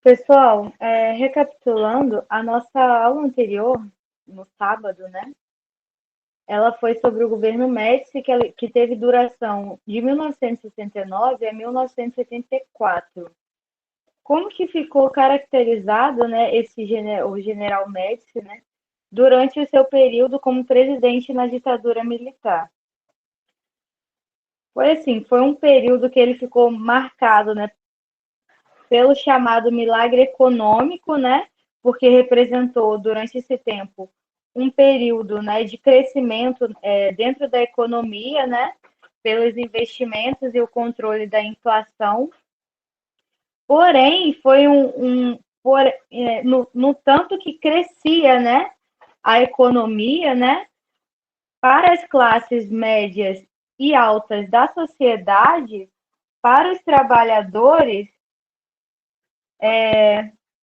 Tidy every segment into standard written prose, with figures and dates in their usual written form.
Pessoal, recapitulando, a nossa aula anterior, no sábado, né? Ela foi sobre o governo Médici, que teve duração de 1969 a 1974. Como que ficou caracterizado, né, o general Médici, né, durante o seu período como presidente na ditadura militar? Foi assim, foi um período que ele ficou marcado, né, pelo chamado milagre econômico, né? Porque representou durante esse tempo um período, né, de crescimento dentro da economia, né? Pelos investimentos e o controle da inflação. Porém, foi no tanto que crescia, né, a economia, né, para as classes médias e altas da sociedade, para os trabalhadores,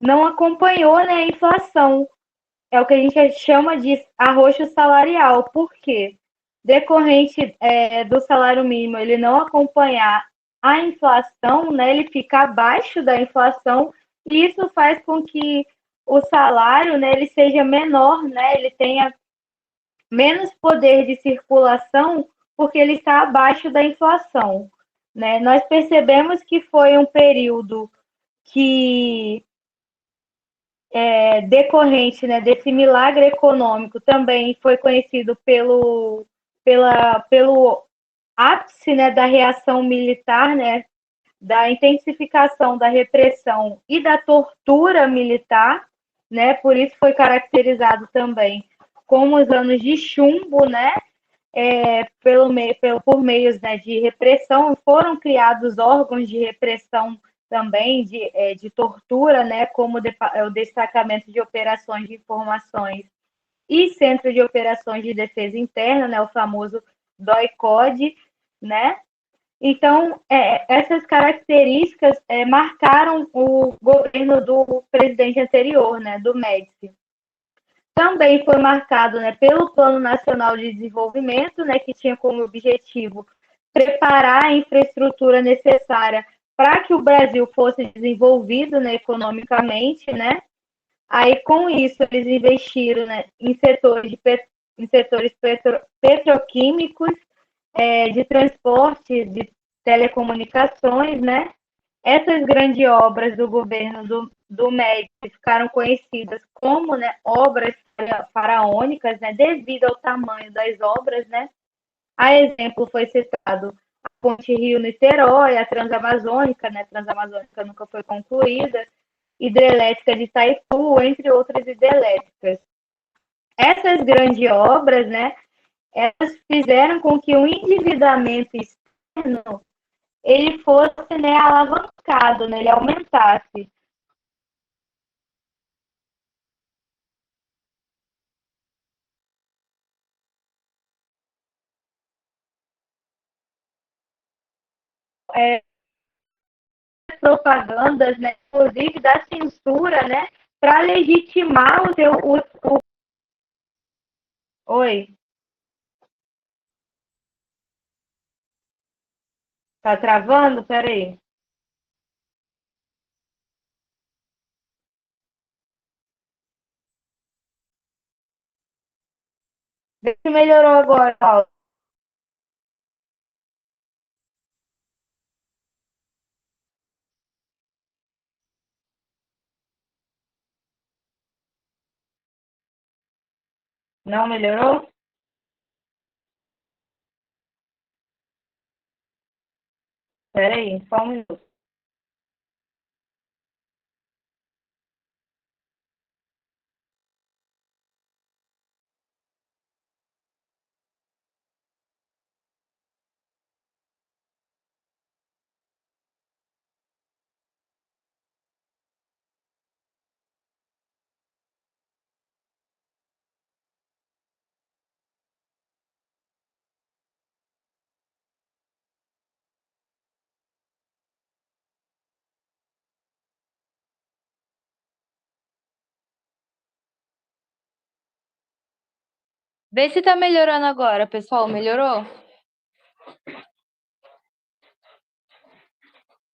não acompanhou, né, a inflação. É o que a gente chama de arroxo salarial. Por quê? Decorrente do salário mínimo ele não acompanhar a inflação, né, ele fica abaixo da inflação, e isso faz com que o salário, né, ele seja menor, né, ele tenha menos poder de circulação, porque ele está abaixo da inflação. Né? Nós percebemos que foi um período que decorrente, né, desse milagre econômico, também foi conhecido pelo ápice, né, da reação militar, né, da intensificação da repressão e da tortura militar, né, por isso foi caracterizado também como os anos de chumbo, né, por meios, né, de repressão, foram criados órgãos de repressão também, de tortura, né, como o Destacamento de Operações de Informações e Centro de Operações de Defesa Interna, né, o famoso DOI-CODE, né? Então, essas características marcaram o governo do presidente anterior, né, do Médici. Também foi marcado, né, pelo Plano Nacional de Desenvolvimento, né, que tinha como objetivo preparar a infraestrutura necessária para que o Brasil fosse desenvolvido, né, economicamente, né? Aí, com isso, eles investiram, né, em setores petroquímicos, de transporte, de telecomunicações, né? Essas grandes obras do governo do Médici ficaram conhecidas como, né, obras faraônicas, né, devido ao tamanho das obras, né? A exemplo foi citado a Ponte Rio-Niterói, a Transamazônica, né? Transamazônica nunca foi concluída, hidrelétrica de Itaipu, entre outras hidrelétricas. Essas grandes obras, né, elas fizeram com que o endividamento externo ele fosse, né, alavancado, né, ele aumentasse. Propagandas, né, inclusive da censura, né, para legitimar o seu. Oi, tá travando? Peraí. Vê se melhorou agora, Paulo. Não melhorou? Peraí, só um minuto. Vê se tá melhorando agora, pessoal. Melhorou?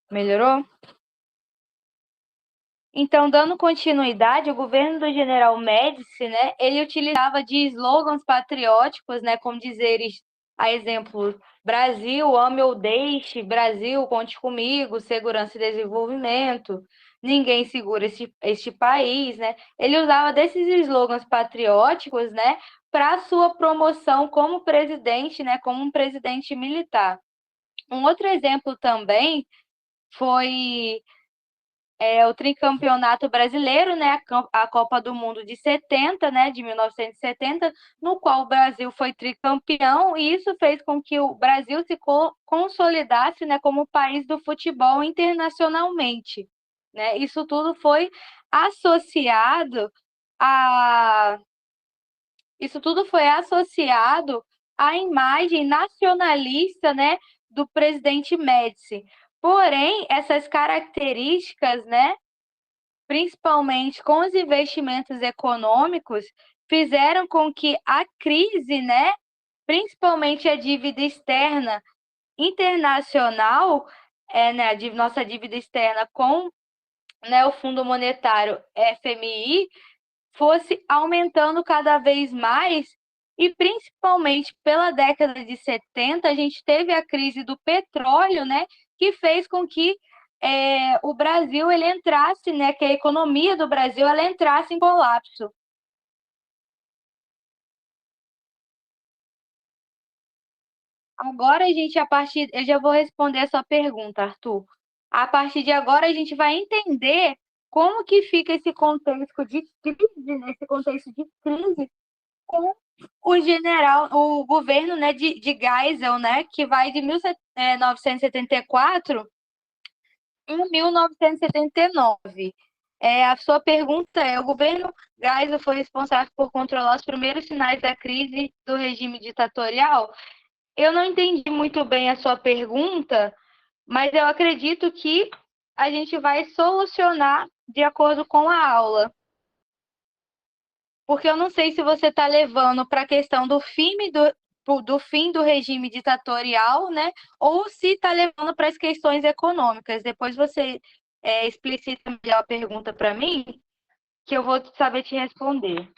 Melhorou? Então, dando continuidade, o governo do General Médici, né, ele utilizava de slogans patrióticos, né, como dizeres, a exemplo, Brasil, ame ou deixe, Brasil, conte comigo, segurança e desenvolvimento, ninguém segura este país, né? Ele usava desses slogans patrióticos, né, para sua promoção como presidente, né, como um presidente militar. Um outro exemplo também foi o tricampeonato brasileiro, né, a Copa do Mundo de 70, né, de 1970, no qual o Brasil foi tricampeão, e isso fez com que o Brasil se consolidasse, né, como país do futebol internacionalmente, né? Isso tudo foi associado a isso tudo foi associado à imagem nacionalista, né, do presidente Médici. Porém, essas características, né, principalmente com os investimentos econômicos, fizeram com que a crise, né, principalmente a dívida externa internacional, né, nossa dívida externa com, né, o Fundo Monetário FMI, fosse aumentando cada vez mais, e principalmente pela década de 70, a gente teve a crise do petróleo, né, que fez com que o Brasil ele entrasse, né, que a economia do Brasil ela entrasse em colapso. Agora a gente, eu já vou responder a sua pergunta, Arthur. A partir de agora a gente vai entender como que fica esse contexto de crise, né, esse contexto de crise com o governo, né, de Geisel, né, que vai de 1974 em 1979. A sua pergunta é: o governo Geisel foi responsável por controlar os primeiros sinais da crise do regime ditatorial? Eu não entendi muito bem a sua pergunta, mas eu acredito que a gente vai solucionar de acordo com a aula. Porque eu não sei se você está levando para a questão do fim do regime ditatorial, né? Ou se está levando para as questões econômicas. Depois você explicita melhor a pergunta para mim, que eu vou saber te responder.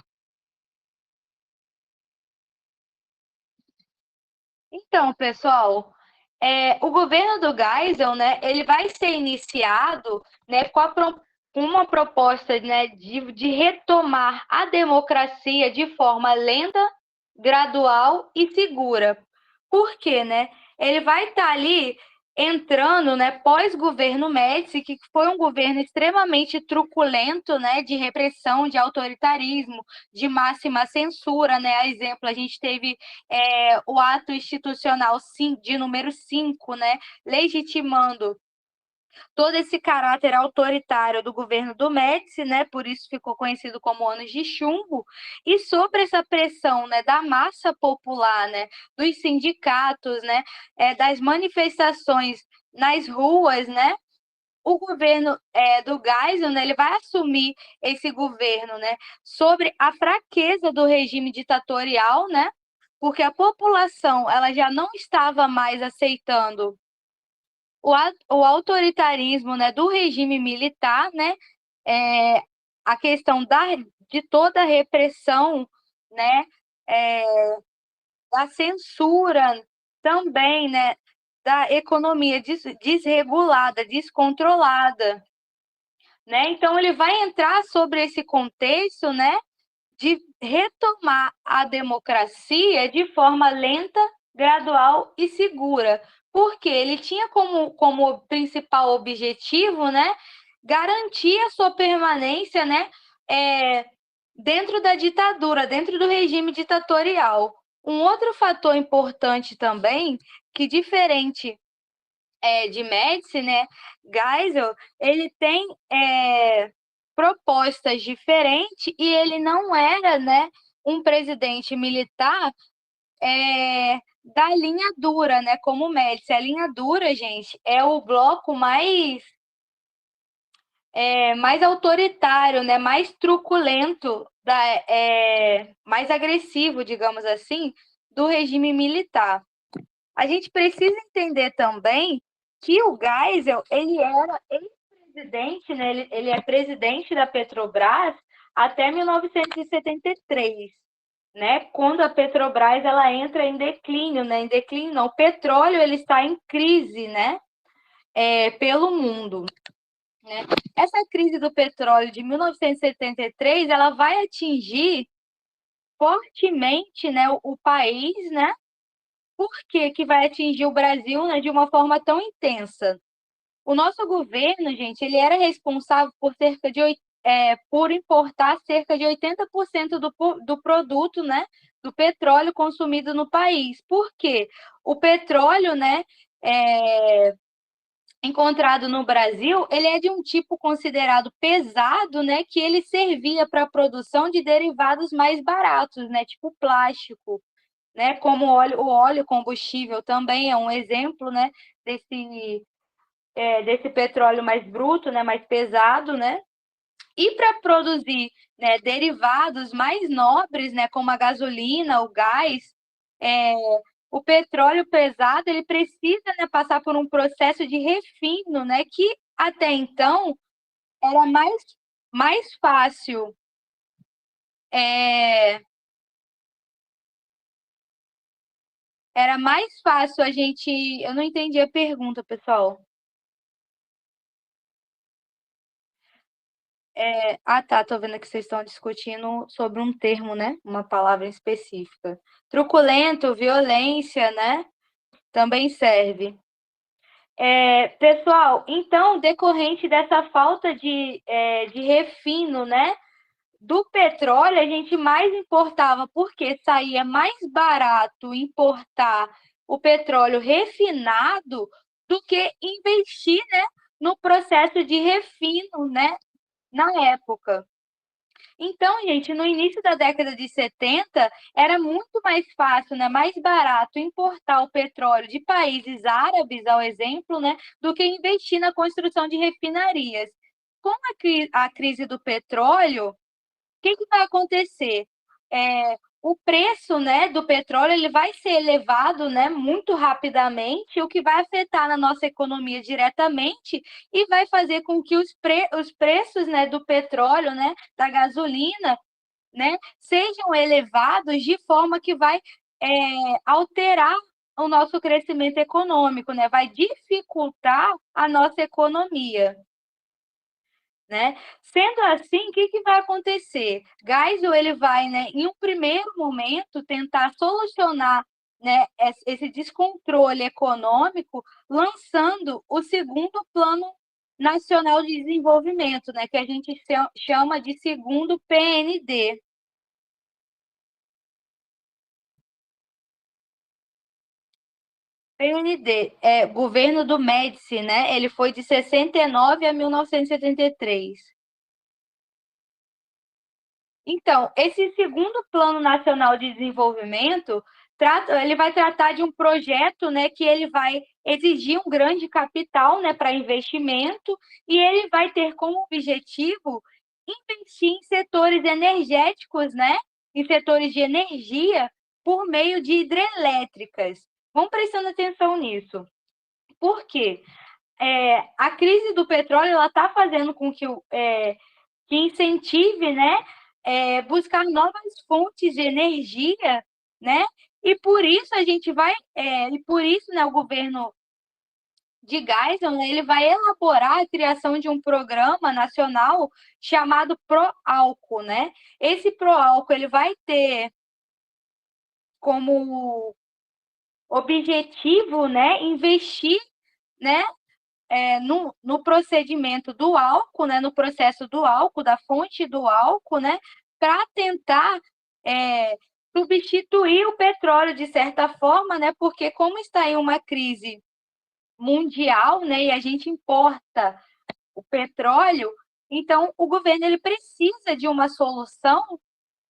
Então, pessoal, o governo do Geisel, né, ele vai ser iniciado, né, com uma proposta, né, de retomar a democracia de forma lenta, gradual e segura. Por quê, né? Ele vai estar ali entrando, né, pós-governo Médici, que foi um governo extremamente truculento, né, de repressão, de autoritarismo, de máxima censura, né? A exemplo, a gente teve o ato institucional de número 5, né, legitimando todo esse caráter autoritário do governo do Médici, né, por isso ficou conhecido como Anos de Chumbo, e sobre essa pressão, né, da massa popular, né, dos sindicatos, né, das manifestações nas ruas, né, o governo do Geisel, né, ele vai assumir esse governo, né, sobre a fraqueza do regime ditatorial, né, porque a população ela já não estava mais aceitando o autoritarismo, né, do regime militar, né, é, a questão de toda a repressão, né, é, da censura também, né, da economia desregulada, descontrolada, né? Então ele vai entrar sobre esse contexto, né, de retomar a democracia de forma lenta, gradual e segura, porque ele tinha como principal objetivo, né, garantir a sua permanência, né, dentro da ditadura, dentro do regime ditatorial. Um outro fator importante também, que diferente de Médici, né, Geisel, ele tem propostas diferentes e ele não era, né, um presidente militar da linha dura, né, como Médici. A linha dura, gente, é o bloco mais autoritário, né, mais truculento, mais agressivo, digamos assim, do regime militar. A gente precisa entender também que o Geisel, ele era presidente, né, ele é presidente da Petrobras até 1973, né? Quando a Petrobras ela entra em declínio, né? Em declínio não, o petróleo ele está em crise, né? Pelo mundo, né? Essa crise do petróleo de 1973, ela vai atingir fortemente, né, o país, né? Por que que vai atingir o Brasil, né, de uma forma tão intensa? O nosso governo, gente, ele era responsável por por importar cerca de 80% do produto, né, do petróleo consumido no país. Por quê? O petróleo, né, é, encontrado no Brasil, ele é de um tipo considerado pesado, né, que ele servia para a produção de derivados mais baratos, né, tipo plástico, né, como o óleo combustível também é um exemplo, né, desse petróleo mais bruto, né, mais pesado, né? E para produzir, né, derivados mais nobres, né, como a gasolina, o gás, é, o petróleo pesado, ele precisa, né, passar por um processo de refino, né, que até então era mais fácil. É, era mais fácil a gente. Eu não entendi a pergunta, pessoal. Tá, tô vendo que vocês estão discutindo sobre um termo, né? Uma palavra específica. Truculento, violência, né? Também serve. Pessoal, então, decorrente dessa falta de refino, né? Do petróleo, a gente mais importava, porque saía mais barato importar o petróleo refinado do que investir, né? No processo de refino, né? Na época. Então, gente, no início da década de 70, era muito mais fácil, né, mais barato importar o petróleo de países árabes, ao exemplo, né, do que investir na construção de refinarias. Com a crise do petróleo, que vai acontecer? O preço, né, do petróleo ele vai ser elevado, né, muito rapidamente, o que vai afetar na nossa economia diretamente e vai fazer com que os preços, né, do petróleo, né, da gasolina, né, sejam elevados de forma que vai alterar o nosso crescimento econômico, né, vai dificultar a nossa economia. Né? Sendo assim, o que, que vai acontecer? Geisel ele vai, né, em um primeiro momento, tentar solucionar, né, esse descontrole econômico, lançando o segundo Plano Nacional de Desenvolvimento, né, que a gente chama de segundo PND. PND, governo do Médici, né? Ele foi de 69 a 1973. Então, esse segundo Plano Nacional de Desenvolvimento, ele vai tratar de um projeto, né, que ele vai exigir um grande capital, né, para investimento, e ele vai ter como objetivo investir em setores energéticos, né, em setores de energia, por meio de hidrelétricas. Vamos prestando atenção nisso. Por quê? A crise do petróleo ela está fazendo com que incentive, né, buscar novas fontes de energia, né? E por isso a gente vai, e por isso, né, o governo de Geisel, né, ele vai elaborar a criação de um programa nacional chamado Proálcool, né? Esse Proálcool ele vai ter como objetivo, né, investir, né, no procedimento do álcool, né, no processo do álcool, da fonte do álcool, né, para tentar substituir o petróleo de certa forma, né, porque como está em uma crise mundial, né, e a gente importa o petróleo, então o governo ele precisa de uma solução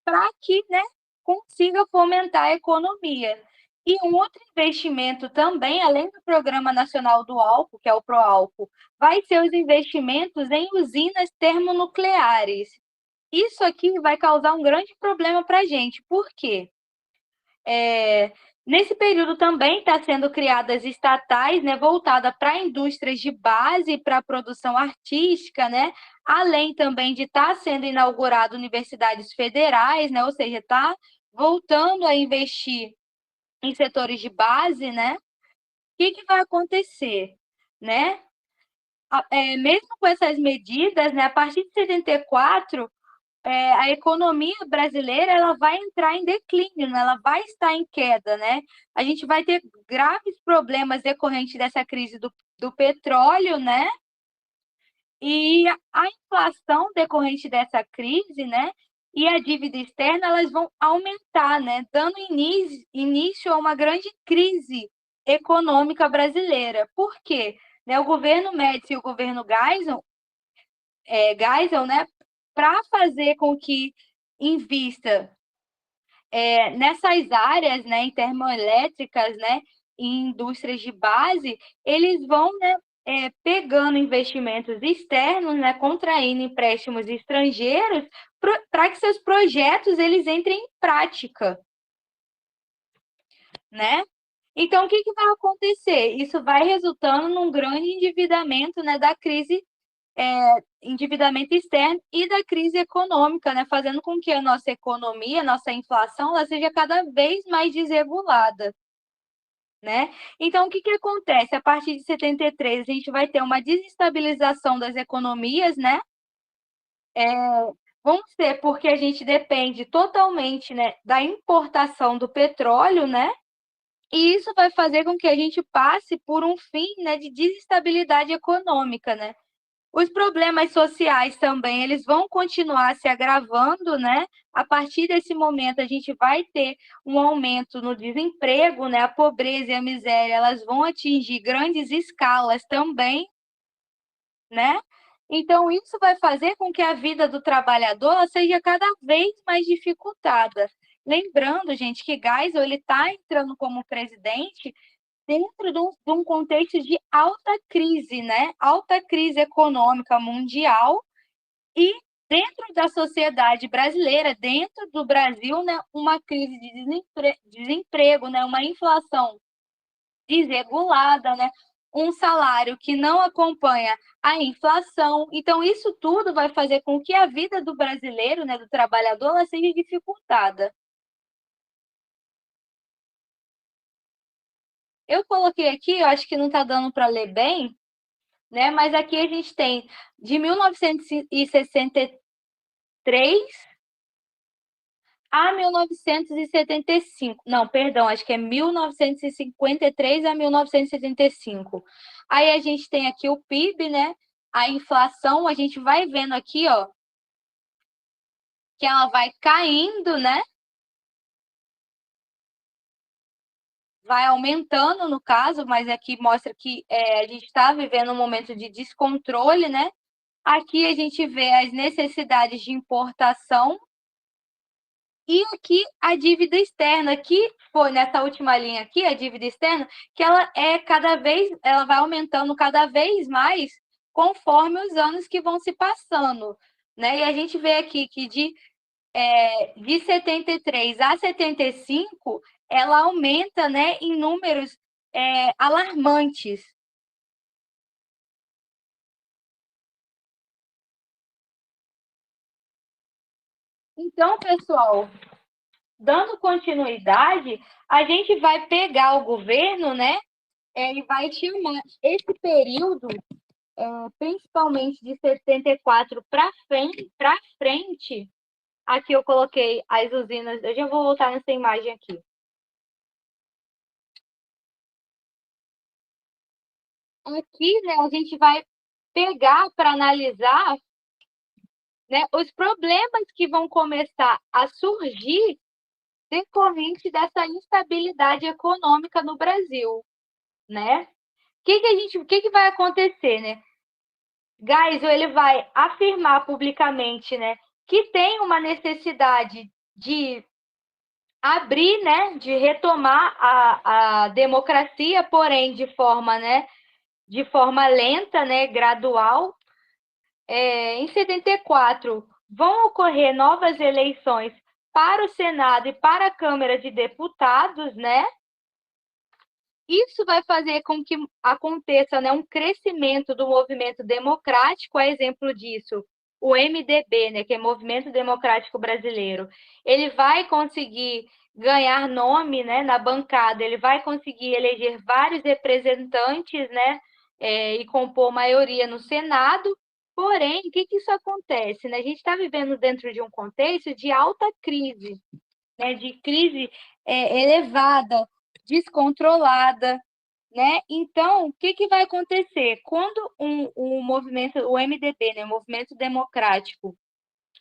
para que, né, consiga fomentar a economia. E um outro investimento também, além do Programa Nacional do Álcool, que é o Proálcool, vai ser os investimentos em usinas termonucleares. Isso aqui vai causar um grande problema para a gente. Por quê? Nesse período também está sendo criadas estatais, né, voltada para indústrias de base, para a produção artística, né, além também de estar sendo inaugurado universidades federais, né, ou seja, está voltando a investir em setores de base, né? O que vai acontecer, né? Mesmo com essas medidas, né, a partir de 74, a economia brasileira ela vai entrar em declínio, né? Ela vai estar em queda, né? A gente vai ter graves problemas decorrentes dessa crise do petróleo, né? E a inflação decorrente dessa crise, né? E a dívida externa, elas vão aumentar, né? Dando início a uma grande crise econômica brasileira. Por quê? Né, o governo Médici e o governo Geisel, né, para fazer com que invista nessas áreas, né, em termoelétricas, né, em indústrias de base, eles vão, né, pegando investimentos externos, né, contraindo empréstimos estrangeiros para que seus projetos eles entrem em prática, né? Então, o que vai acontecer? Isso vai resultando num grande endividamento, né, da crise, endividamento externo e da crise econômica, né, fazendo com que a nossa economia, a nossa inflação, ela seja cada vez mais desregulada, né? Então, o que acontece? A partir de 73, a gente vai ter uma desestabilização das economias, né? Vamos ser porque a gente depende totalmente, né, da importação do petróleo, né? E isso vai fazer com que a gente passe por um fim, né, de desestabilidade econômica, né? Os problemas sociais também, eles vão continuar se agravando, né? A partir desse momento, a gente vai ter um aumento no desemprego, né? A pobreza e a miséria, elas vão atingir grandes escalas também, né? Então, isso vai fazer com que a vida do trabalhador seja cada vez mais dificultada. Lembrando, gente, que Geisel ele está entrando como presidente dentro de um contexto de alta crise, né? Alta crise econômica mundial e dentro da sociedade brasileira, dentro do Brasil, né, uma crise de desemprego, né, uma inflação desregulada, né, um salário que não acompanha a inflação. Então, isso tudo vai fazer com que a vida do brasileiro, né, do trabalhador, ela seja dificultada. Eu coloquei aqui, eu acho que não está dando para ler bem, né? Mas aqui a gente tem de 1963 a 1975. Não, perdão, acho que é 1953 a 1975. Aí a gente tem aqui o PIB, né? A inflação, a gente vai vendo aqui, ó, que ela vai caindo, né? Vai aumentando no caso, mas aqui mostra que a gente está vivendo um momento de descontrole, né? Aqui a gente vê as necessidades de importação e aqui a dívida externa, que foi nessa última linha aqui, a dívida externa, que ela vai aumentando cada vez mais conforme os anos que vão se passando, né? E a gente vê aqui que de 73 a 75, ela aumenta, né, em números alarmantes. Então, pessoal, dando continuidade, a gente vai pegar o governo, né, e vai chamar esse período, principalmente de 74 para frente, aqui eu coloquei as usinas, eu já vou voltar nessa imagem aqui. Aqui, né, a gente vai pegar para analisar, né, os problemas que vão começar a surgir decorrente dessa instabilidade econômica no Brasil, né? O que vai acontecer, né? Geisel, ele vai afirmar publicamente, né, que tem uma necessidade de abrir, né, de retomar a democracia, porém de forma lenta, né, gradual. Em 74, vão ocorrer novas eleições para o Senado e para a Câmara de Deputados, né? Isso vai fazer com que aconteça, né, um crescimento do movimento democrático, a exemplo disso, o MDB, né, que é Movimento Democrático Brasileiro. Ele vai conseguir ganhar nome, né, na bancada, ele vai conseguir eleger vários representantes, né, e compor maioria no Senado. Porém, o que isso acontece? Né? A gente está vivendo dentro de um contexto de alta crise, né, de crise elevada, descontrolada, né? Então, o que vai acontecer? Quando o movimento, o MDB, né, o Movimento Democrático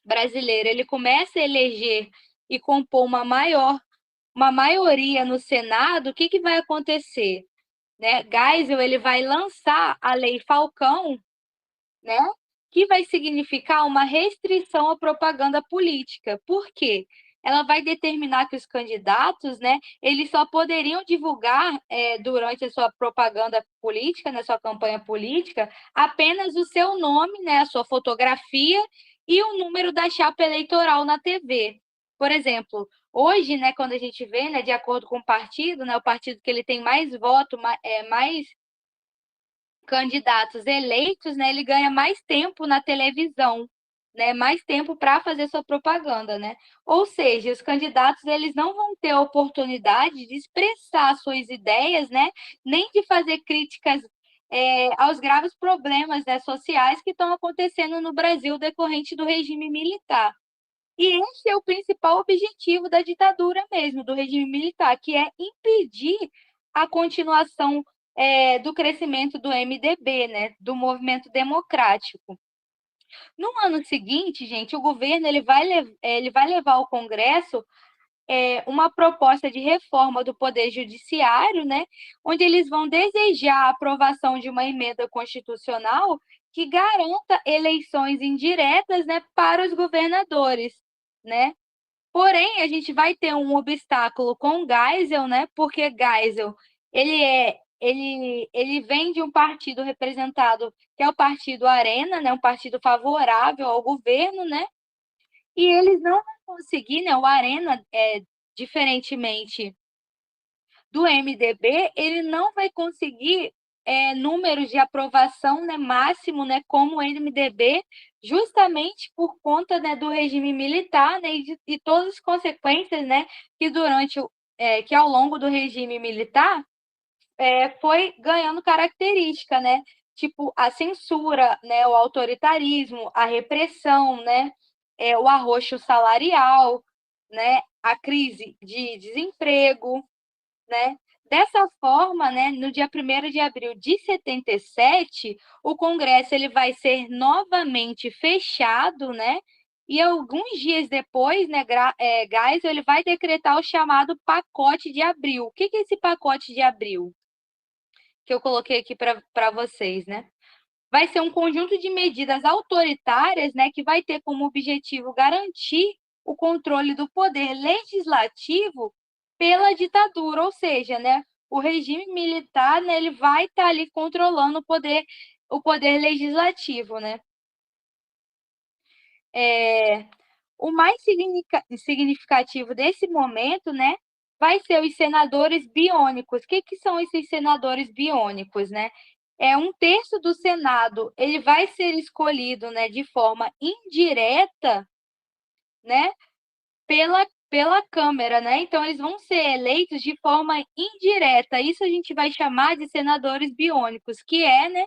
Brasileiro, ele começa a eleger e compor uma maioria no Senado, o que vai acontecer? Né? Geisel, ele vai lançar a Lei Falcão, né? Que vai significar uma restrição à propaganda política. Por quê? Ela vai determinar que os candidatos, né, eles só poderiam divulgar durante a sua propaganda política, na sua campanha política, apenas o seu nome, né, a sua fotografia e o número da chapa eleitoral na TV. Por exemplo, hoje, né, quando a gente vê, né, de acordo com o partido, né, o partido que ele tem mais voto, mais candidatos eleitos, né, ele ganha mais tempo na televisão, né, mais tempo para fazer sua propaganda, né? Ou seja, os candidatos eles não vão ter a oportunidade de expressar suas ideias, né, nem de fazer críticas aos graves problemas, né, sociais que estão acontecendo no Brasil decorrente do regime militar. E esse é o principal objetivo da ditadura mesmo, do regime militar, que é impedir a continuação do crescimento do MDB, né, do movimento democrático. No ano seguinte, gente, o governo ele vai levar ao Congresso uma proposta de reforma do Poder Judiciário, né, onde eles vão desejar a aprovação de uma emenda constitucional que garanta eleições indiretas, né, para os governadores, né? Porém, a gente vai ter um obstáculo com Geisel, né? Porque Geisel, ele vem de um partido representado, que é o partido Arena, né? Um partido favorável ao governo, né? E eles não vão conseguir, né? O Arena, diferentemente do MDB, ele não vai conseguir números de aprovação, né, máximo, né, como o MDB, justamente por conta, né, do regime militar, né, e todas as consequências, né, que que ao longo do regime militar foi ganhando característica, né, tipo a censura, né, o autoritarismo, a repressão, né, o arroxo salarial, né, a crise de desemprego, né? Dessa forma, né, no dia 1º de abril de 77, o Congresso ele vai ser novamente fechado, né? E alguns dias depois, né, Geisel ele vai decretar o chamado pacote de abril. O que é esse pacote de abril? Que eu coloquei aqui para vocês, né? Vai ser um conjunto de medidas autoritárias, né, que vai ter como objetivo garantir o controle do poder legislativo pela ditadura, ou seja, né, o regime militar, né, ele vai estar ali controlando o poder legislativo, né? O mais significativo desse momento, né, vai ser os senadores biônicos. O que são esses senadores biônicos, né? Um terço do Senado ele vai ser escolhido, né, de forma indireta, né, pela Câmara, né? Então eles vão ser eleitos de forma indireta. Isso a gente vai chamar de senadores biônicos, que né,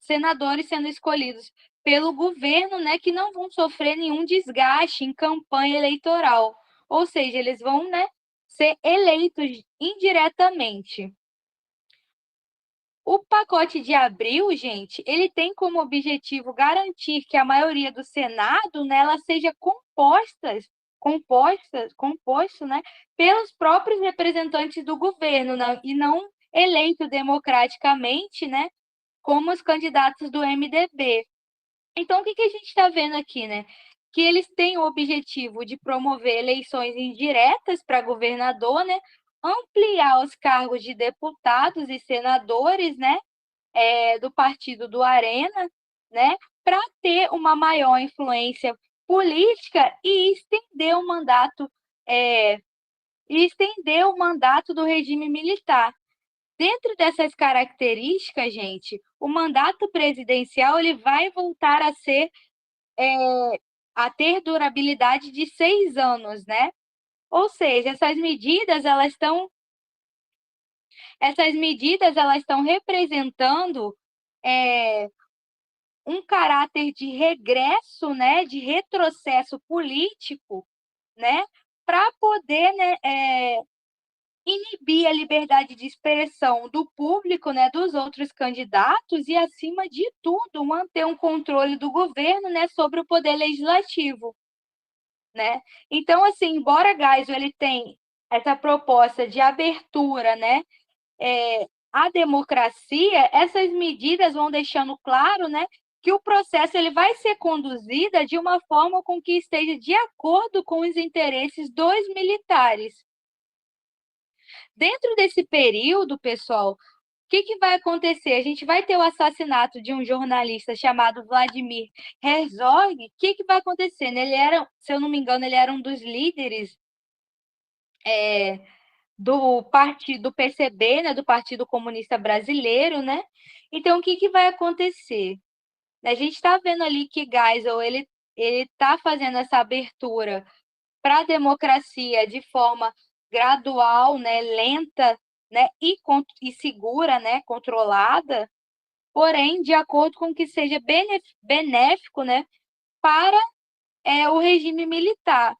senadores sendo escolhidos pelo governo, né, que não vão sofrer nenhum desgaste em campanha eleitoral. Ou seja, eles vão, né, ser eleitos indiretamente. O pacote de abril, gente, ele tem como objetivo garantir que a maioria do Senado, né, ela seja composto, né, pelos próprios representantes do governo, né, e não eleito democraticamente, né, como os candidatos do MDB. Então, o que a gente está vendo aqui, né? Que eles têm o objetivo de promover eleições indiretas para governador, né? Ampliar os cargos de deputados e senadores, né? Do partido do Arena, né? Para ter uma maior influência política é, e estender o mandato do regime militar. Dentro dessas características, gente, o mandato presidencial ele vai voltar a ser a ter durabilidade de 6 anos, né? Ou seja, essas medidas elas estão representando um caráter de regresso, né, de retrocesso político, né, para poder, né, inibir a liberdade de expressão do público, né, dos outros candidatos e, acima de tudo, manter um controle do governo, né, sobre o poder legislativo, né? Então, assim, embora Geisel ele tem essa proposta de abertura, né, à democracia, essas medidas vão deixando claro, né, que o processo ele vai ser conduzido de uma forma com que esteja de acordo com os interesses dos militares. Dentro desse período, pessoal, o que vai acontecer? A gente vai ter o assassinato de um jornalista chamado Vladimir Herzog. O que vai acontecer? Ele era, se eu não me engano, ele era um dos líderes do partido PCB, né, do Partido Comunista Brasileiro, né? Então, o que vai acontecer? A gente está vendo ali que Geisel ele está fazendo essa abertura para a democracia de forma gradual, né, lenta, né, e segura, né, controlada, porém de acordo com que seja benéfico, né, para o regime militar.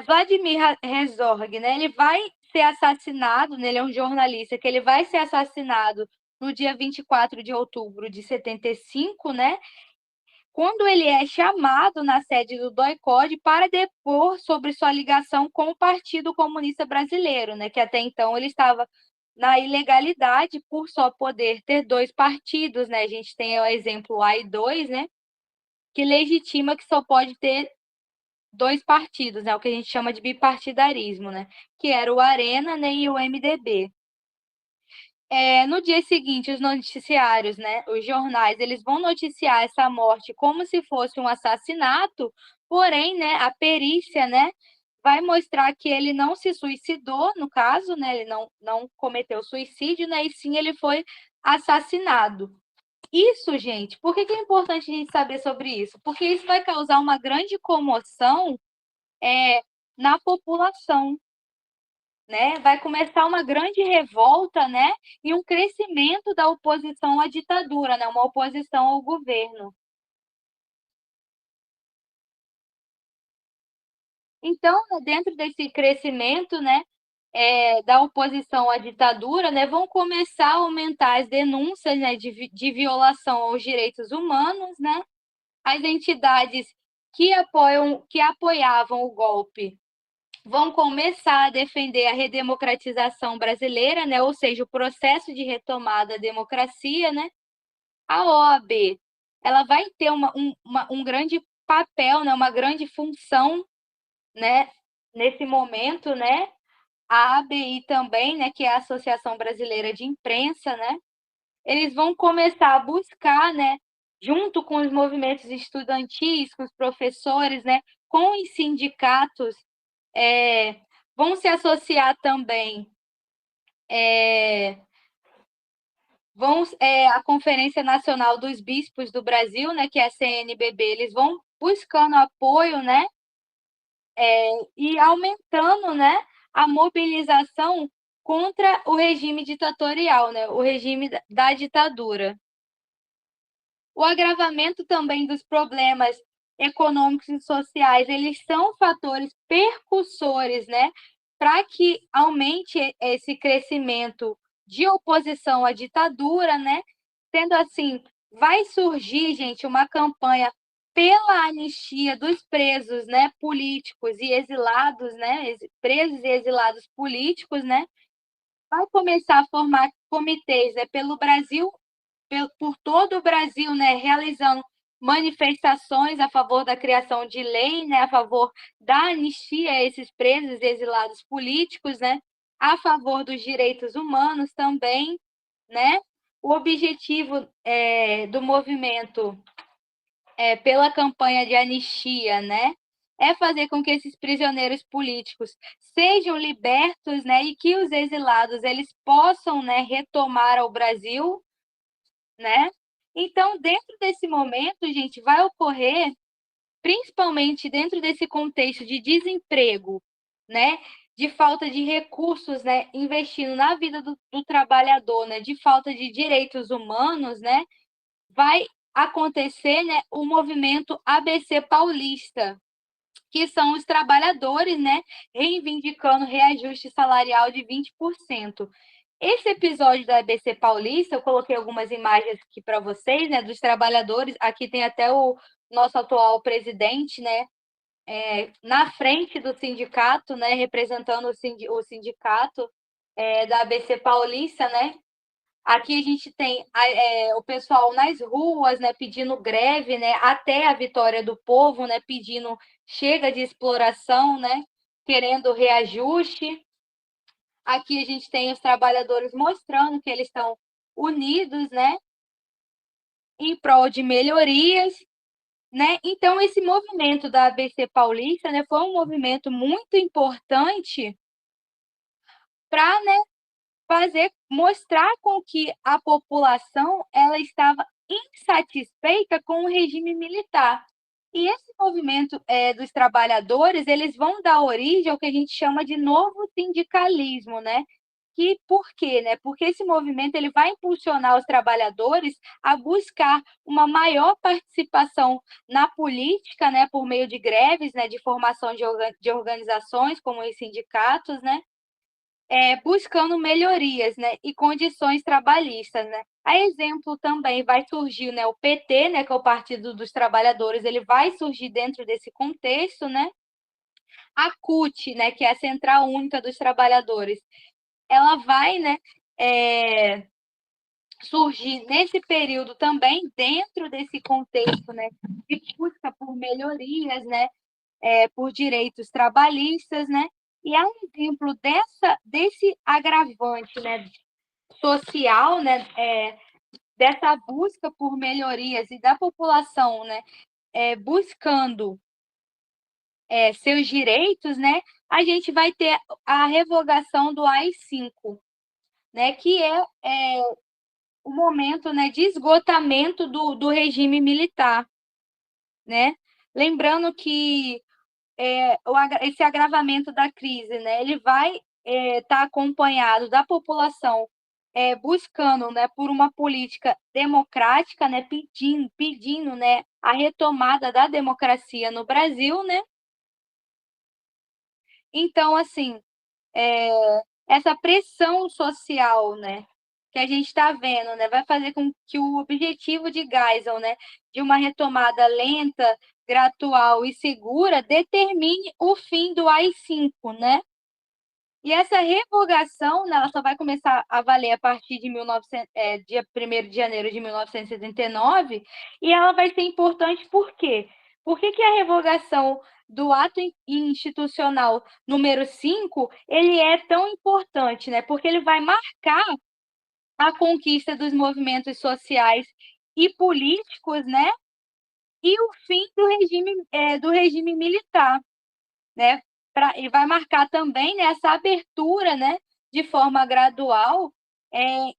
Vladimir Herzog, né, ele vai ser assassinado, né, ele é um jornalista que ele vai ser assassinado no dia 24 de outubro de 75, né, quando ele é chamado na sede do DOI-CODE para depor sobre sua ligação com o Partido Comunista Brasileiro, né, que até então ele estava na ilegalidade por só poder ter 2 partidos, né? A gente tem o exemplo AI2, né, que legitima que só pode ter 2 partidos, né, o que a gente chama de bipartidarismo, né, que era o Arena, né, e o MDB. No dia seguinte, os noticiários, né, os jornais, eles vão noticiar essa morte como se fosse um assassinato, porém, né, a perícia, né, vai mostrar que ele não se suicidou, no caso, né, ele não cometeu suicídio, né, e sim ele foi assassinado. Isso, gente, por que é importante a gente saber sobre isso? Porque isso vai causar uma grande comoção na população, né? Vai começar uma grande revolta, né? E um crescimento da oposição à ditadura, né? Uma oposição ao governo. Então, dentro desse crescimento, né, da oposição à ditadura, né, vão começar a aumentar as denúncias, né, de violação aos direitos humanos, né? As entidades que apoiavam o golpe vão começar a defender a redemocratização brasileira, né? Ou seja, o processo de retomada da democracia, né? A OAB, ela vai ter um grande papel, né? Uma grande função, né? Nesse momento, né? A ABI também, né? Que é a Associação Brasileira de Imprensa, né? Eles vão começar a buscar, né? Junto com os movimentos estudantis, com os professores, né? Com os sindicatos, vão se associar também a Conferência Nacional dos Bispos do Brasil, né, que é a CNBB, eles vão buscando apoio, né, e aumentando, né, a mobilização contra o regime ditatorial, né, o regime da ditadura. O agravamento também dos problemas econômicos e sociais, eles são fatores percussores, né, para que aumente esse crescimento de oposição à ditadura, né? Sendo assim, vai surgir, gente, uma campanha pela anistia dos presos, né, políticos e exilados, né, presos e exilados políticos, né? Vai começar a formar comitês, né, pelo Brasil, por todo o Brasil, né, realizando manifestações a favor da criação de lei, né, a favor da anistia a esses presos e exilados políticos, né, a favor dos direitos humanos também, né. O objetivo do movimento pela campanha de anistia, né, é fazer com que esses prisioneiros políticos sejam libertos, né, e que os exilados eles possam, né, retomar ao Brasil, né? Então, dentro desse momento, gente, vai ocorrer, principalmente dentro desse contexto de desemprego, né, de falta de recursos, né, investindo na vida do trabalhador, né, de falta de direitos humanos, né, vai acontecer, né, o movimento ABC Paulista, que são os trabalhadores, né, reivindicando reajuste salarial de 20%. Esse episódio da ABC Paulista, eu coloquei algumas imagens aqui para vocês, né, dos trabalhadores. Aqui tem até o nosso atual presidente, né, na frente do sindicato, né, representando o sindicato da ABC Paulista, né. Aqui a gente tem o pessoal nas ruas, né, pedindo greve, né, até a vitória do povo, né, pedindo chega de exploração, né, querendo reajuste. Aqui a gente tem os trabalhadores mostrando que eles estão unidos, né, em prol de melhorias, né. Então esse movimento da ABC Paulista, né, foi um movimento muito importante para, né, mostrar com que a população ela estava insatisfeita com o regime militar. E esse movimento dos trabalhadores, eles vão dar origem ao que a gente chama de novo sindicalismo, né? Que por quê, né? Porque esse movimento ele vai impulsionar os trabalhadores a buscar uma maior participação na política, né, por meio de greves, né, de formação de organizações como os sindicatos, né? Buscando melhorias, né, e condições trabalhistas, né. A exemplo também vai surgir, né, o PT, né, que é o Partido dos Trabalhadores, ele vai surgir dentro desse contexto, né. A CUT, né, que é a Central Única dos Trabalhadores, ela vai, né, surgir nesse período também dentro desse contexto, né, de busca por melhorias, né, por direitos trabalhistas, né. E é um exemplo desse agravante, né, social, né, dessa busca por melhorias e da população, né, buscando seus direitos, né, a gente vai ter a revogação do AI-5, né, que é o momento, né, de esgotamento do regime militar, né. Lembrando que esse agravamento da crise, né, ele vai estar acompanhado da população buscando, né, por uma política democrática, né, pedindo, né, a retomada da democracia no Brasil, né. Então, assim, essa pressão social, né, que a gente está vendo, né, vai fazer com que o objetivo de Geisel, né, de uma retomada lenta, gradual e segura, determine o fim do AI-5, né. E essa revogação, né, ela só vai começar a valer a partir de dia 1º de janeiro de 1979, e ela vai ser importante por quê? Por que a revogação do ato institucional número 5, ele é tão importante, né? Porque ele vai marcar a conquista dos movimentos sociais e políticos, né? E o fim do regime militar, né, e vai marcar também, né, essa abertura, né, de forma gradual, em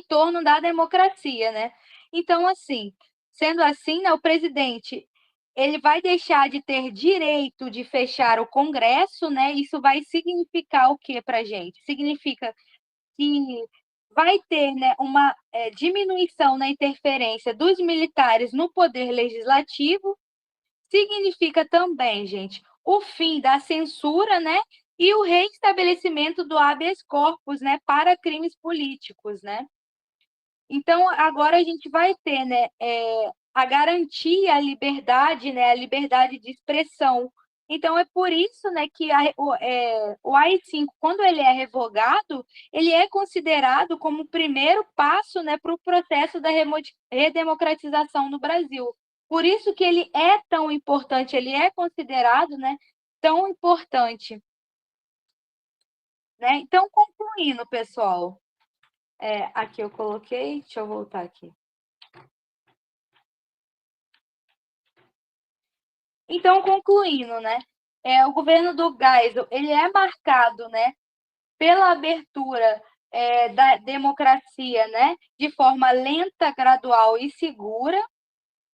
torno da democracia, né. Então, assim, sendo assim, né, o presidente, ele vai deixar de ter direito de fechar o Congresso, né, isso vai significar o que pra gente? Significa que vai ter, né, uma, diminuição na interferência dos militares no poder legislativo. Significa também, gente, o fim da censura, né, e o reestabelecimento do habeas corpus, né, para crimes políticos, né. Então agora a gente vai ter, né, a garantia, a liberdade de expressão. Então é por isso, né, que o AI-5, quando ele é revogado, ele é considerado como o primeiro passo, né, para o processo da redemocratização no Brasil. Por isso que ele é tão importante, ele é considerado, né, tão importante, né. Então concluindo, pessoal, aqui eu coloquei, deixa eu voltar aqui. Então concluindo, né, o governo do Geisel, ele é marcado, né, pela abertura da democracia, né, de forma lenta, gradual e segura,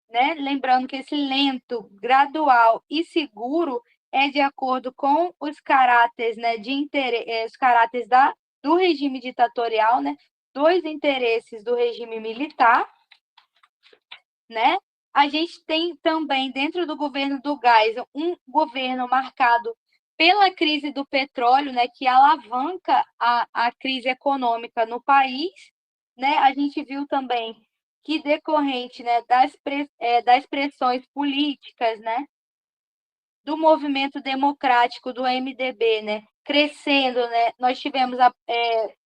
né? Lembrando que esse lento, gradual e seguro é de acordo com os caráteres, né, os caráteres do regime ditatorial, né, dos interesses do regime militar, né? A gente tem também, dentro do governo do Geisel, um governo marcado pela crise do petróleo, né, que alavanca a crise econômica no país, né? A gente viu também que decorrente, né, das pressões políticas, né, do movimento democrático do MDB, né, crescendo, né, nós tivemos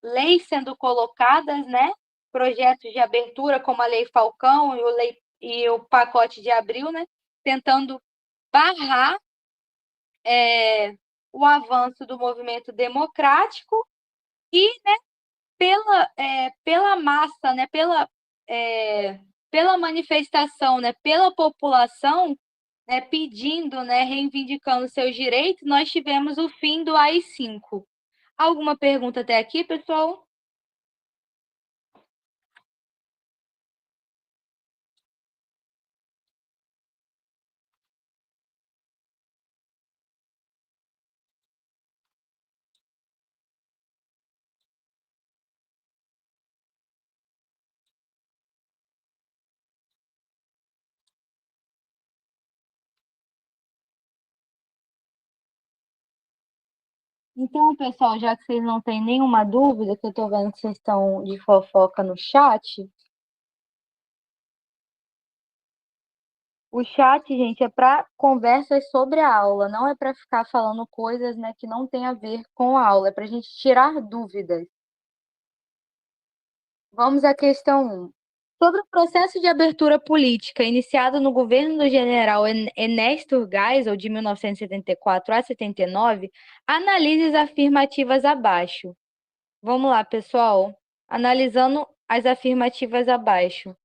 leis sendo colocadas, né, projetos de abertura como a Lei Falcão e o pacote de abril, né, tentando barrar o avanço do movimento democrático e, né, pela massa, né, pela manifestação, né, pela população, né, pedindo, né, reivindicando seus direitos, nós tivemos o fim do AI-5. Alguma pergunta até aqui, pessoal? Então, pessoal, já que vocês não têm nenhuma dúvida, que eu estou vendo que vocês estão de fofoca no chat, o chat, gente, é para conversas sobre a aula, não é para ficar falando coisas, né, que não tem a ver com a aula, é para a gente tirar dúvidas. Vamos à questão 1. Sobre o processo de abertura política iniciado no governo do general Ernesto Geisel, de 1974 a 79, analise as afirmativas abaixo. Vamos lá, pessoal. Analisando as afirmativas abaixo.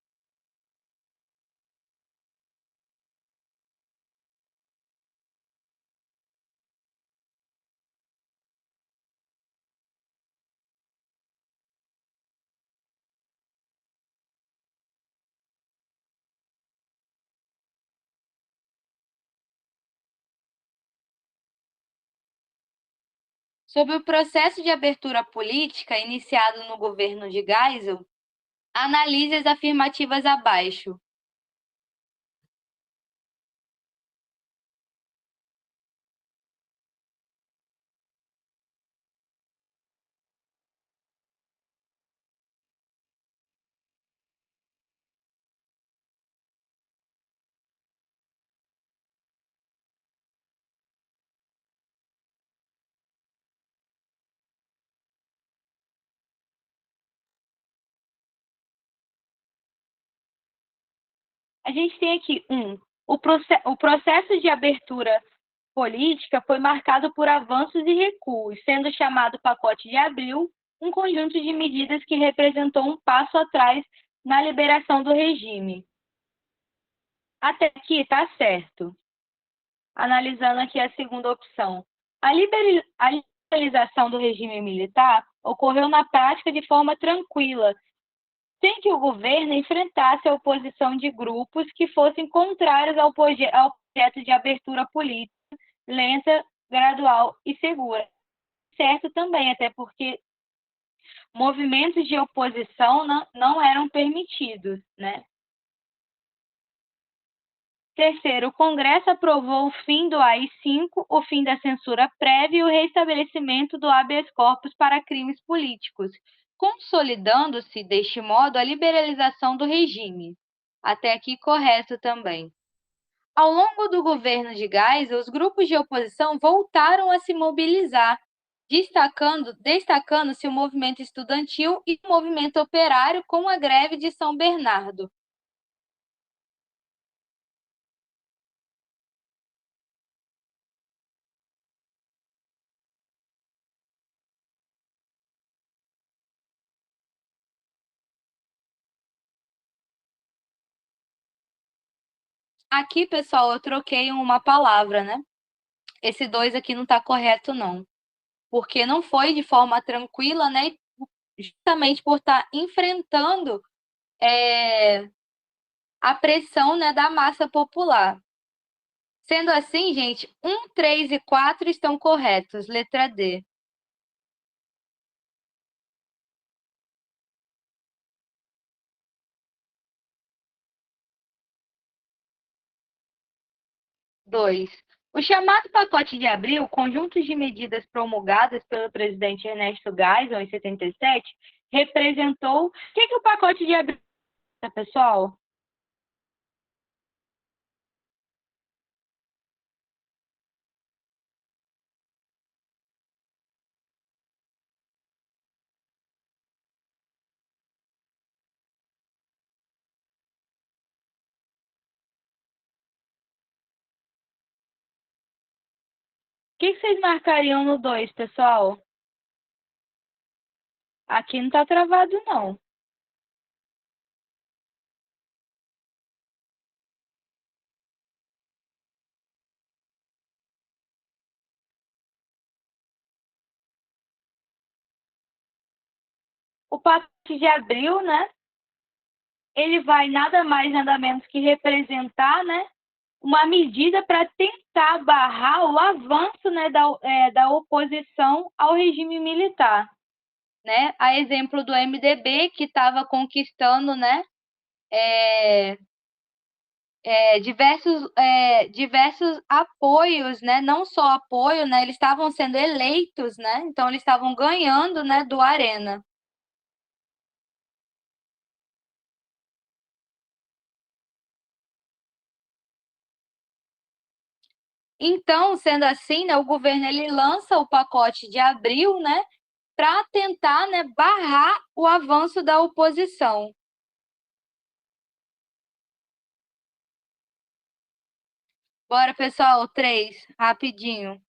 Sobre o processo de abertura política iniciado no governo de Geisel, analise as afirmativas abaixo. A gente tem aqui o processo de abertura política foi marcado por avanços e recuos, sendo chamado Pacote de Abril um conjunto de medidas que representou um passo atrás na liberação do regime. Até aqui está certo. Analisando aqui a segunda opção. A liberalização do regime militar ocorreu na prática de forma tranquila, sem que o governo enfrentasse a oposição de grupos que fossem contrários ao projeto de abertura política lenta, gradual e segura. Certo também, até porque movimentos de oposição não eram permitidos, né? Terceiro, o Congresso aprovou o fim do AI-5, o fim da censura prévia e o restabelecimento do habeas corpus para crimes políticos, consolidando-se, deste modo, a liberalização do regime. Até aqui correto também. Ao longo do governo de Geisel, os grupos de oposição voltaram a se mobilizar, destacando-se o movimento estudantil e o movimento operário com a greve de São Bernardo. Aqui, pessoal, eu troquei uma palavra, né? esse 2 aqui não está correto, não. Porque não foi de forma tranquila, né? Justamente por estar enfrentando a pressão, né, da massa popular. Sendo assim, gente, 1, 3 e 4 estão corretos. Letra D. Dois. O chamado pacote de abril, conjunto de medidas promulgadas pelo presidente Ernesto Geisel em 77, representou... O que é o pacote de abril, pessoal? O que vocês marcariam no 2, pessoal? Aqui não está travado, não. O pacote de abril, né? Ele vai nada mais, nada menos que representar, né? Uma medida para tentar barrar o avanço, né, da oposição ao regime militar. Né? A exemplo do MDB, que estava conquistando, né, diversos apoios, né, não só apoio, né, eles estavam sendo eleitos, né, então eles estavam ganhando, né, do Arena. Então, sendo assim, né, o governo ele lança o pacote de abril, né, para tentar, né, barrar o avanço da oposição. Bora, pessoal, 3, rapidinho.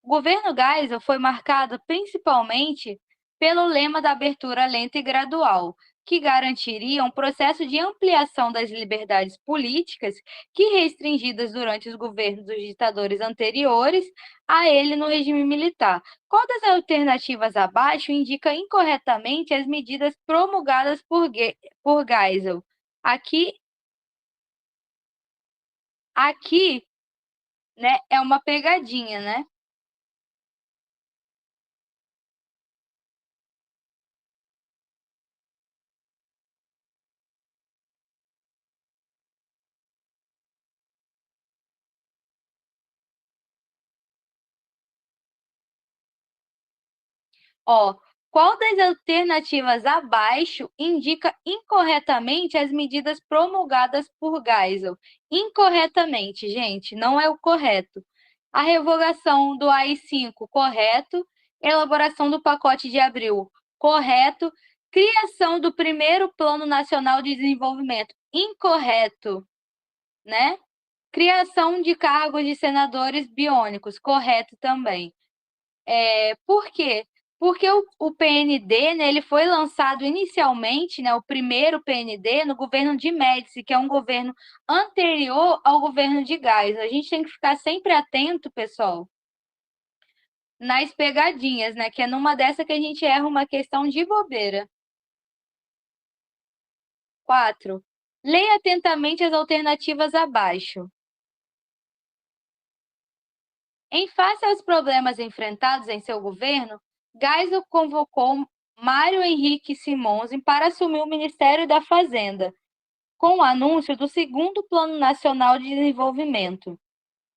O governo Geisel foi marcado principalmente pelo lema da abertura lenta e gradual, que garantiria um processo de ampliação das liberdades políticas que restringidas durante os governos dos ditadores anteriores a ele no regime militar. Qual das alternativas abaixo indica incorretamente as medidas promulgadas por Geisel? Aqui, né, é uma pegadinha, né? Ó, qual das alternativas abaixo indica incorretamente as medidas promulgadas por Geisel? Incorretamente, gente, não é o correto. A revogação do AI-5, correto. Elaboração do pacote de abril, correto. Criação do primeiro Plano Nacional de Desenvolvimento, incorreto, né? Criação de cargos de senadores biônicos, correto também. Por quê? Porque o PND, né, ele foi lançado inicialmente, né, o primeiro PND, no governo de Médici, que é um governo anterior ao governo de Geisel. A gente tem que ficar sempre atento, pessoal, nas pegadinhas, né, que é numa dessa que a gente erra uma questão de bobeira. 4. Leia atentamente as alternativas abaixo. Em face aos problemas enfrentados em seu governo, Geisel convocou Mário Henrique Simonzi para assumir o Ministério da Fazenda, com o anúncio do segundo Plano Nacional de Desenvolvimento.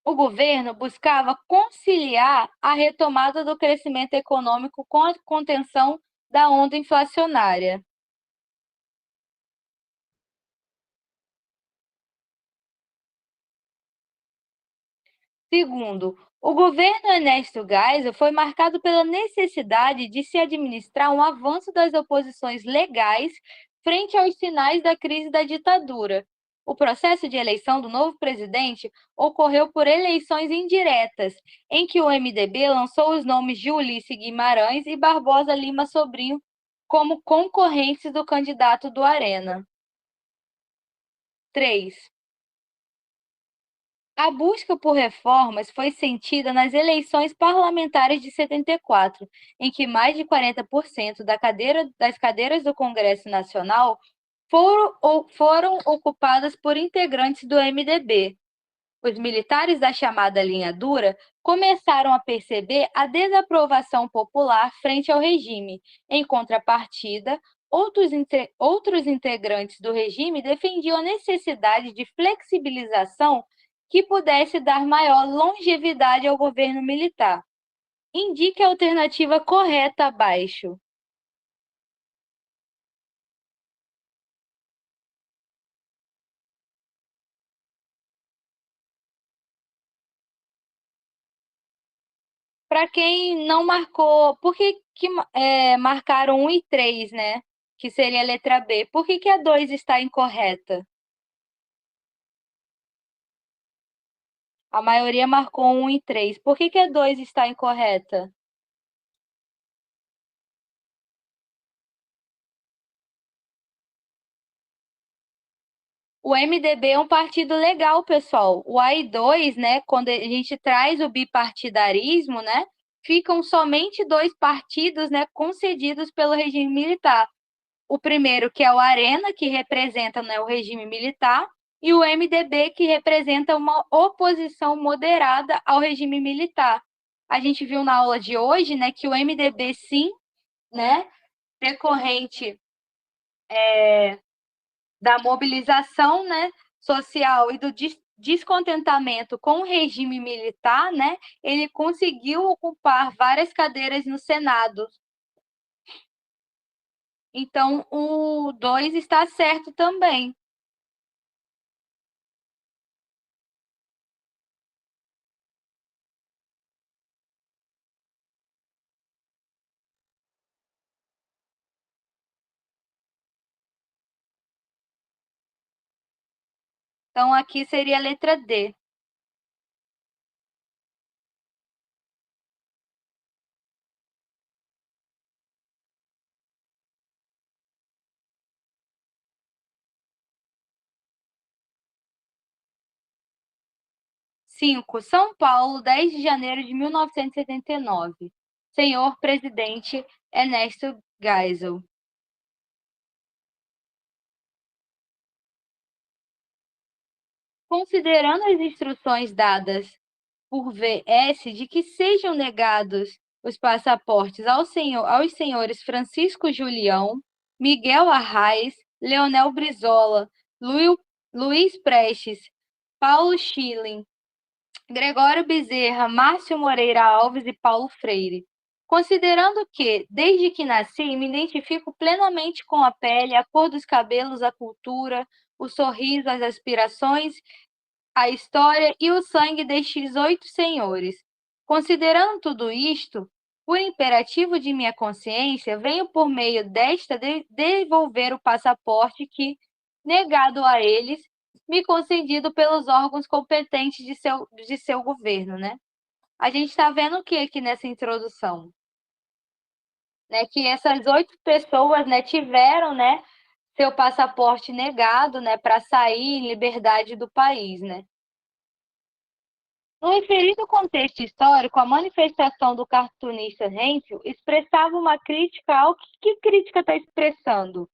O governo buscava conciliar a retomada do crescimento econômico com a contenção da onda inflacionária. Segundo, o governo Ernesto Geisel foi marcado pela necessidade de se administrar um avanço das oposições legais frente aos sinais da crise da ditadura. O processo de eleição do novo presidente ocorreu por eleições indiretas, em que o MDB lançou os nomes de Ulisses Guimarães e Barbosa Lima Sobrinho como concorrentes do candidato do Arena. 3. A busca por reformas foi sentida nas eleições parlamentares de 74, em que mais de 40% das cadeiras do Congresso Nacional foram ocupadas por integrantes do MDB. Os militares da chamada linha dura começaram a perceber a desaprovação popular frente ao regime. Em contrapartida, outros integrantes do regime defendiam a necessidade de flexibilização que pudesse dar maior longevidade ao governo militar. Indique a alternativa correta abaixo. Para quem não marcou, por que marcaram 1 e 3, né? Que seria a letra B. Por que a 2 está incorreta? A maioria marcou 1 e 3. Por que a 2 está incorreta? O MDB é um partido legal, pessoal. O AI2, né, quando a gente traz o bipartidarismo, né, ficam somente 2 partidos, né, concedidos pelo regime militar. O primeiro, que é o Arena, que representa, né, o regime militar, e o MDB, que representa uma oposição moderada ao regime militar. A gente viu na aula de hoje, né, que o MDB, sim, né, decorrente da mobilização, né, social e do descontentamento com o regime militar, né, ele conseguiu ocupar várias cadeiras no Senado. Então, o 2 está certo também. Então, aqui seria a letra D. Cinco, São Paulo, 10 de janeiro de 1979. Senhor presidente Ernesto Geisel. Considerando as instruções dadas por VS de que sejam negados os passaportes aos senhores Francisco Julião, Miguel Arraes, Leonel Brizola, Luiz Prestes, Paulo Schilling, Gregório Bezerra, Márcio Moreira Alves e Paulo Freire. Considerando que, desde que nasci, me identifico plenamente com a pele, a cor dos cabelos, a cultura, o sorriso, as aspirações, a história e o sangue destes 8 senhores. Considerando tudo isto, por imperativo de minha consciência, venho por meio desta devolver o passaporte que, negado a eles, me concedido pelos órgãos competentes de seu governo, né? A gente está vendo o que aqui nessa introdução? Né, que essas 8 pessoas, né, tiveram, né, seu passaporte negado, né, para sair em liberdade do país, né? No referido contexto histórico, a manifestação do cartunista Hemphill expressava uma crítica ao que crítica está expressando?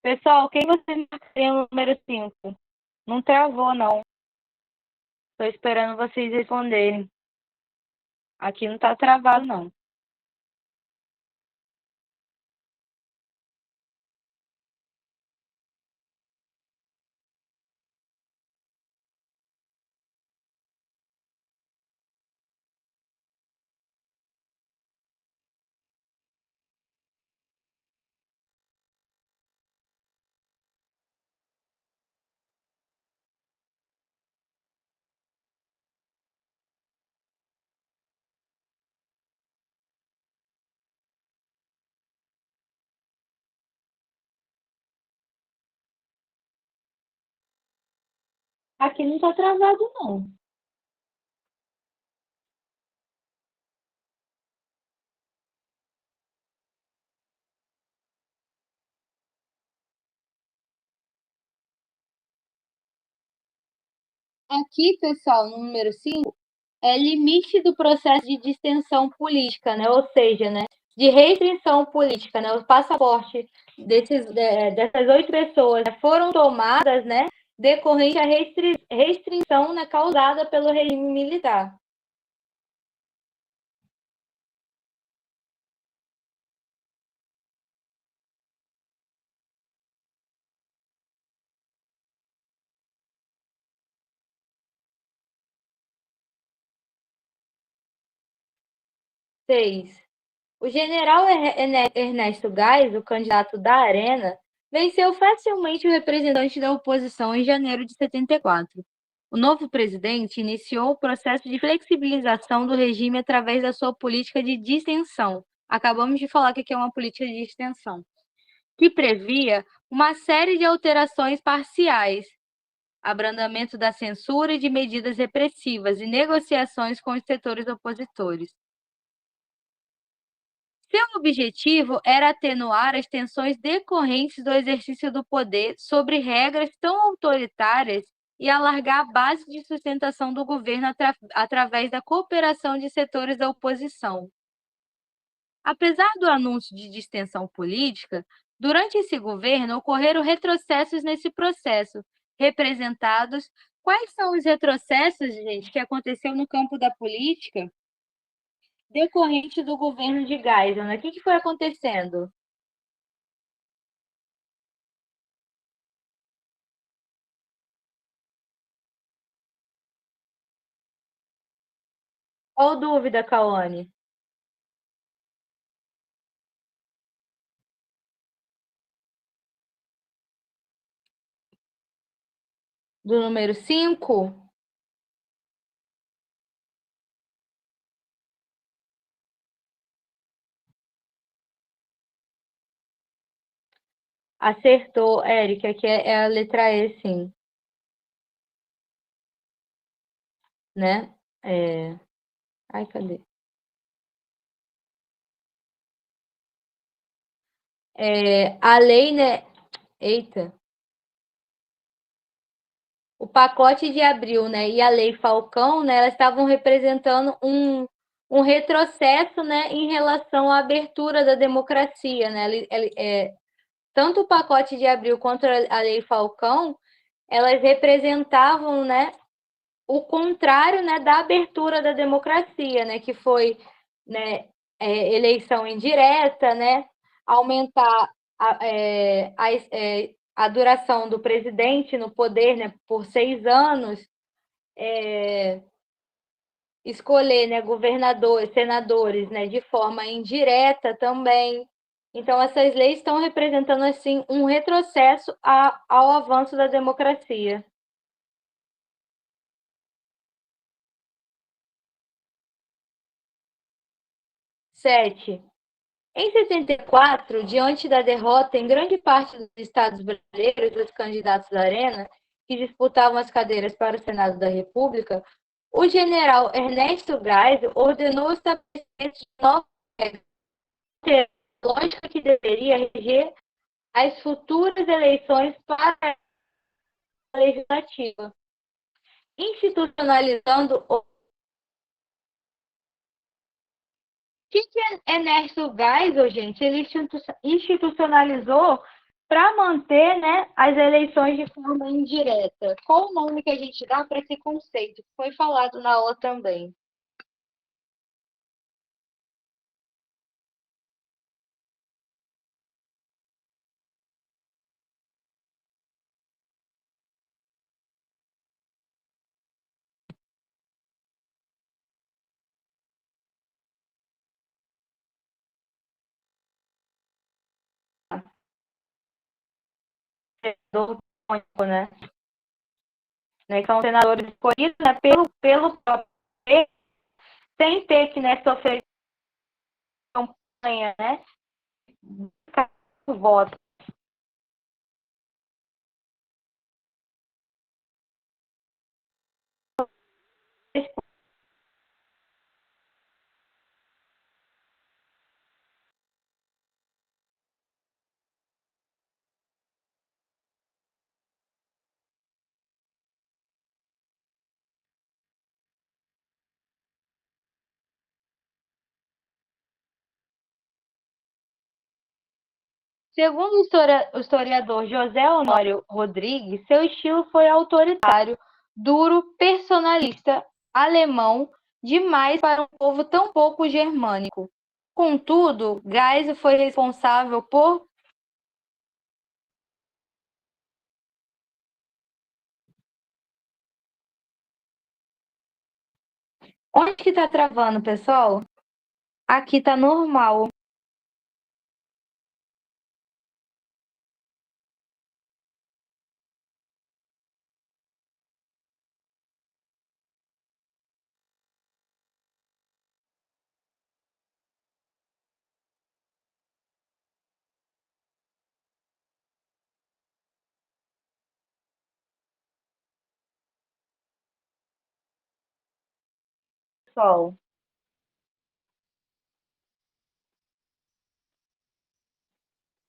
Pessoal, quem vocês marcariam no número 5? Não travou, não. Estou esperando vocês responderem. Aqui não está travado, não. Aqui não está travado, não. Aqui, pessoal, no número 5, é limite do processo de distensão política, né? Ou seja, né, de restrição política, né? O passaporte dessas 8 pessoas, né, foram tomadas, né, decorrente à restrição, né, causada pelo regime militar. Seis. O general Ernesto Geisel, o candidato da Arena, venceu facilmente o representante da oposição em janeiro de 74. O novo presidente iniciou o processo de flexibilização do regime através da sua política de distensão. Acabamos de falar que aqui é uma política de distensão, que previa uma série de alterações parciais, abrandamento da censura e de medidas repressivas e negociações com os setores opositores. Seu objetivo era atenuar as tensões decorrentes do exercício do poder sobre regras tão autoritárias e alargar a base de sustentação do governo através da cooperação de setores da oposição. Apesar do anúncio de distensão política, durante esse governo ocorreram retrocessos nesse processo, representados. Quais são os retrocessos, gente, que aconteceu no campo da política decorrente do governo de Geisel, né? O que foi acontecendo? Qual dúvida, Cauane? Do número 5? Acertou, Érica, que é a letra E, sim. Né? Ai, cadê? A lei, né? Eita. O pacote de abril, né, e a lei Falcão, né, elas estavam representando um retrocesso, né, em relação à abertura da democracia, né? Tanto o pacote de abril quanto a lei Falcão, elas representavam, né, o contrário, né, da abertura da democracia, né, que foi, né, eleição indireta, né, aumentar a duração do presidente no poder, né, por 6 anos, escolher, né, governadores, senadores, né, de forma indireta também. Então, essas leis estão representando, assim, um retrocesso ao avanço da democracia. 7. Em 74, diante da derrota em grande parte dos estados brasileiros dos candidatos da Arena, que disputavam as cadeiras para o Senado da República, o general Ernesto Geisel ordenou o estabelecimento de novas regras, lógica que deveria reger as futuras eleições para a legislativa, institucionalizando o que Ernesto Geisel, gente, ele institucionalizou para manter, né, as eleições de forma indireta. Qual o nome que a gente dá para esse conceito? Foi falado na aula também. Né? Que são senadores escolhidos, né, pelo próprio, sem ter que, né, sofrer campanha, né, voto. Segundo o historiador José Honório Rodrigues, seu estilo foi autoritário, duro, personalista, alemão, demais para um povo tão pouco germânico. Contudo, Geisel foi responsável por... Onde que tá travando, pessoal? Aqui tá normal. Pessoal,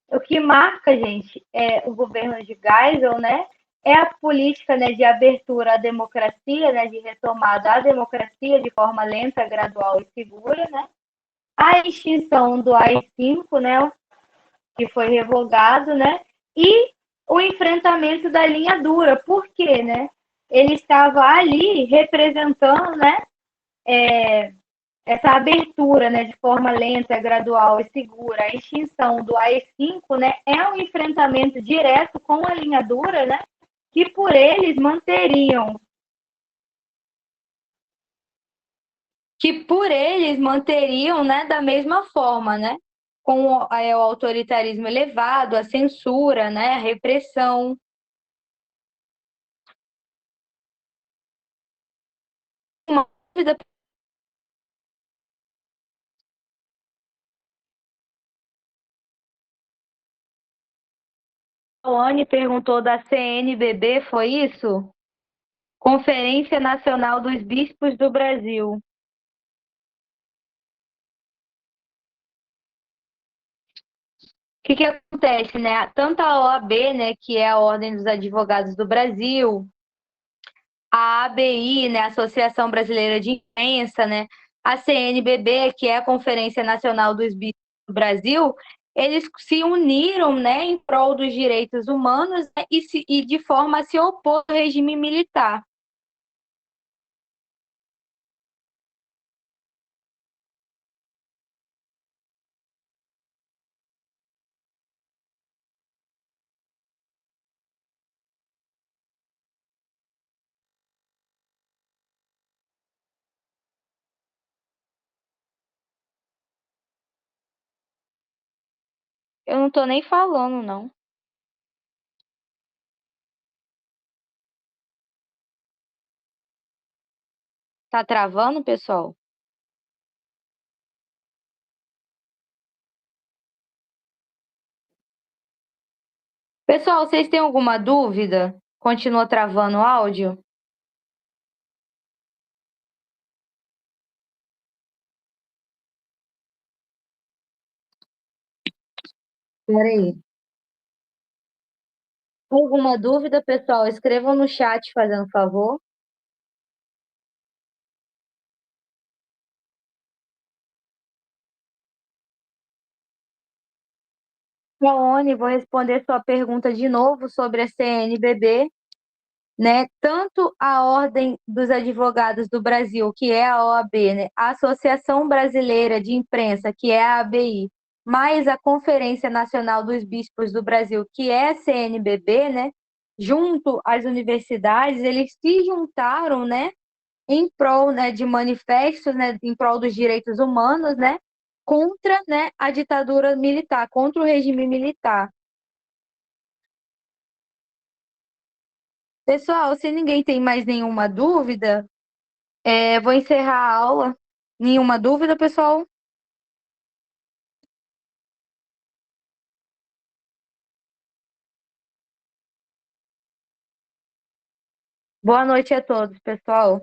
o que marca, gente, é o governo de Geisel, né? É a política, né, de abertura à democracia, né, de retomada à democracia de forma lenta, gradual e segura, né? A extinção do AI-5, né, que foi revogado, né? E o enfrentamento da linha dura. Por quê, né? Ele estava ali representando, né, essa abertura, né, de forma lenta, gradual e segura, a extinção do AI-5, né, é um enfrentamento direto com a linha dura, né, que por eles manteriam, né, da mesma forma, né? Com o autoritarismo elevado, a censura, né, a repressão. Uma dúvida, a Anne perguntou da CNBB, foi isso? Conferência Nacional dos Bispos do Brasil. O que que acontece, né? Tanto a OAB, né, que é a Ordem dos Advogados do Brasil, a ABI, né, Associação Brasileira de Imprensa, né, a CNBB, que é a Conferência Nacional dos Bispos do Brasil, eles se uniram, né, em prol dos direitos humanos, né, e de forma a se opor ao regime militar. Eu não tô nem falando, não. Tá travando, pessoal? Pessoal, vocês têm alguma dúvida? Continua travando o áudio? Peraí. Alguma dúvida, pessoal? Escrevam no chat, fazendo favor. Raoni, vou responder sua pergunta de novo sobre a CNBB, né? Tanto a Ordem dos Advogados do Brasil, que é a OAB, né? A Associação Brasileira de Imprensa, que é a ABI, mais a Conferência Nacional dos Bispos do Brasil, que é a CNBB, né? Junto às universidades, eles se juntaram, né? Em prol, né, de manifestos, né, em prol dos direitos humanos, né, contra, né, a ditadura militar, contra o regime militar. Pessoal, se ninguém tem mais nenhuma dúvida, vou encerrar a aula. Nenhuma dúvida, pessoal? Boa noite a todos, pessoal.